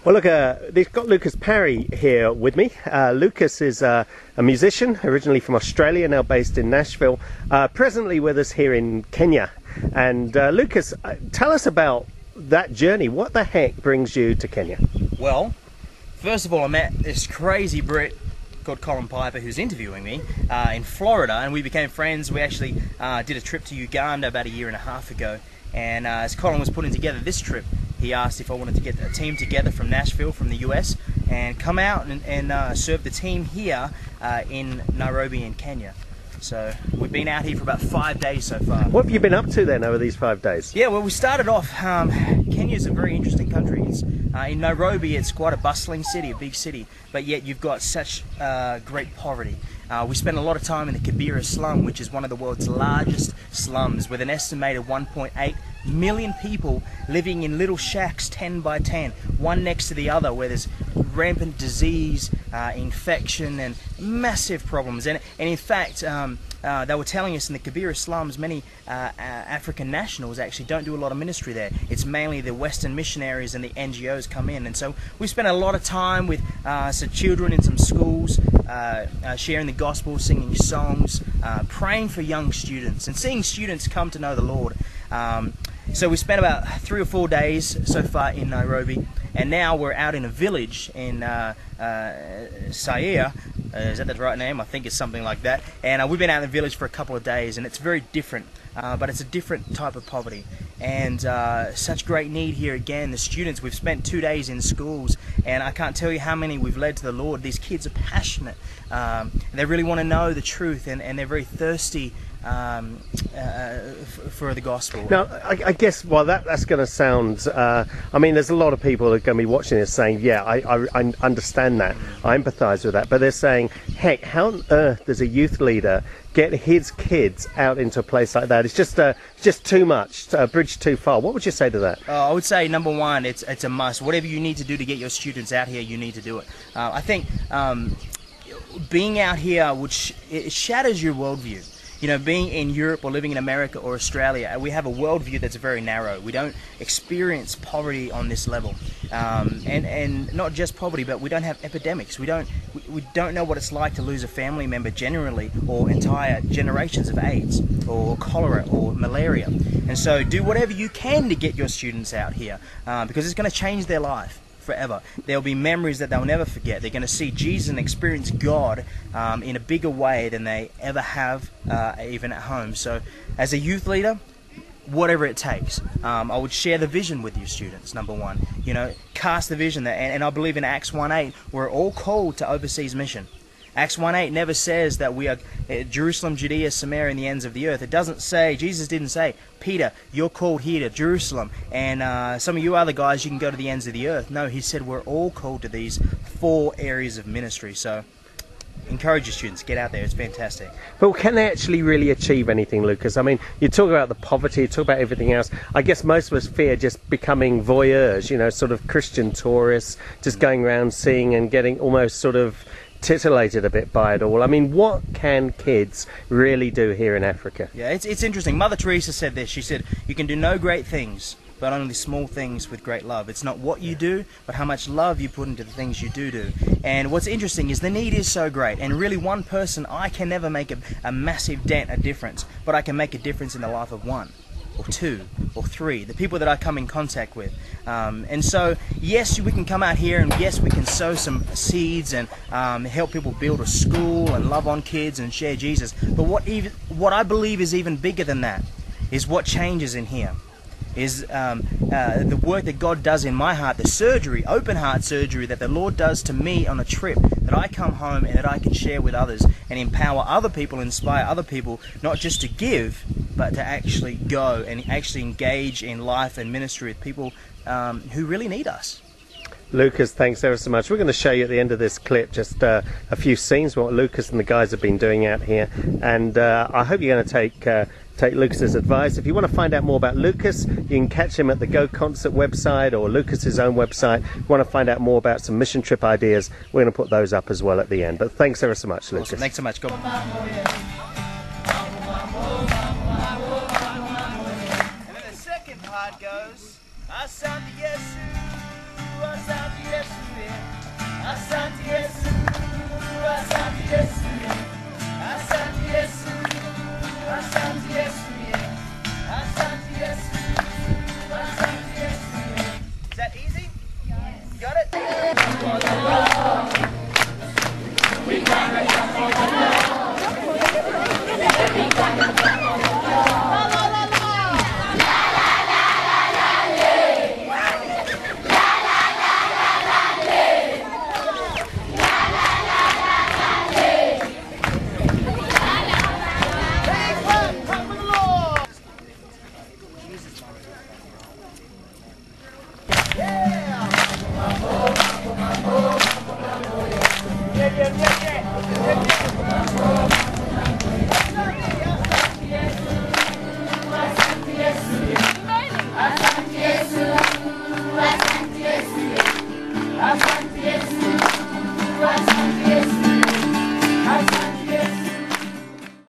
Well, look, they've got Lucas Parry here with me. Lucas is a musician, originally from Australia, now based in Nashville, presently with us here in Kenya. And Lucas, tell us about that journey. What the heck brings you to Kenya? Well, first of all, I met this crazy Brit called Colin Piper who's interviewing me in Florida, and we became friends. We actually did a trip to Uganda about 1.5 years ago, and as Colin was putting together this trip, he asked if I wanted to get a team together from Nashville, from the US, and come out and serve the team here in Nairobi in Kenya. So we've been out here for about 5 days so far. What have you been up to then over these 5 days? Yeah, well, we started off, Kenya's a very interesting country. It's, in Nairobi, it's quite a bustling city, a big city, but yet you've got such great poverty. We spent a lot of time in the Kibera slum, which is one of the world's largest slums, with an estimated 1.8 million people living in little shacks 10 by 10, one next to the other, where there's rampant disease, infection, and massive problems. And in fact, they were telling us in the Kibera slums, many African nationals actually don't do a lot of ministry there. It's mainly the Western missionaries and the NGOs come in. And so we spent a lot of time with some children in some schools, sharing the gospel, singing songs, praying for young students, and seeing students come to know the Lord. So we spent about 3 or 4 days so far in Nairobi, and now we're out in a village in Saia. Is that the right name? I think it's something like that. And we've been out in the village for a couple of days, and it's very different, but it's a different type of poverty. And such great need here again. The students, we've spent 2 days in schools, and I can't tell you how many we've led to the Lord. These kids are passionate. They really want to know the truth, and they're very thirsty for the gospel. Now, I guess, well, that's going to sound, I mean, there's a lot of people that are going to be watching this saying, yeah, I understand that, I empathise with that, but they're saying, heck, how on earth does a youth leader get his kids out into a place like that? It's just too much, a bridge too far. What would you say to that? I would say, number one, it's a must. Whatever you need to do to get your students out here, you need to do it. I think being out here, it shatters your worldview. You know, being in Europe or living in America or Australia, we have a worldview that's very narrow. We don't experience poverty on this level, and not just poverty, but we don't have epidemics. We don't know what it's like to lose a family member generally, or entire generations of AIDS or cholera or malaria. And so, do whatever you can to get your students out here, because it's going to change their life forever. There'll be memories that they'll never forget. They're going to see Jesus and experience God in a bigger way than they ever have, even at home. So as a youth leader, whatever it takes, I would share the vision with you students, number one. You know, cast the vision. And I believe in Acts 1:8, we're all called to overseas mission. Acts 1:8 never says that we are Jerusalem, Judea, Samaria, and the ends of the earth. It doesn't say, Jesus didn't say, Peter, you're called here to Jerusalem, and some of you other guys, you can go to the ends of the earth. No, he said we're all called to these 4 areas of ministry. So encourage your students, get out there, it's fantastic. But can they actually really achieve anything, Lucas? I mean, you talk about the poverty, you talk about everything else. I guess most of us fear just becoming voyeurs, you know, sort of Christian tourists, just going around seeing and getting almost sort of titillated a bit by it all. I mean, what can kids really do here in Africa? Yeah, it's interesting. Mother Teresa said this. She said, you can do no great things, but only small things with great love. It's not what you do, but how much love you put into the things you do. And what's interesting is the need is so great, and really one person, I can never make a massive dent, a difference, but I can make a difference in the life of 1 or 2 or 3, the people that I come in contact with. And so, yes, we can come out here, and yes, we can sow some seeds and help people build a school and love on kids and share Jesus. But what I believe is even bigger than that is what changes in here. Is the work that God does in my heart, the surgery, open heart surgery that the Lord does to me on a trip, that I come home and that I can share with others and empower other people, inspire other people, not just to give, but to actually go and actually engage in life and ministry with people who really need us. Lucas, thanks ever so much. We're going to show you at the end of this clip just a few scenes, what Lucas and the guys have been doing out here, and I hope you're going to take Lucas's advice. If you want to find out more about Lucas, you can catch him at the Go Concert website or Lucas's own website. If you want to find out more about some mission trip ideas, we're going to put those up as well at the end. But thanks ever so much, Lucas. Awesome. Thanks so much. Go. And then the second part goes, Asante Yesu, Asante Yesu. got it? Asante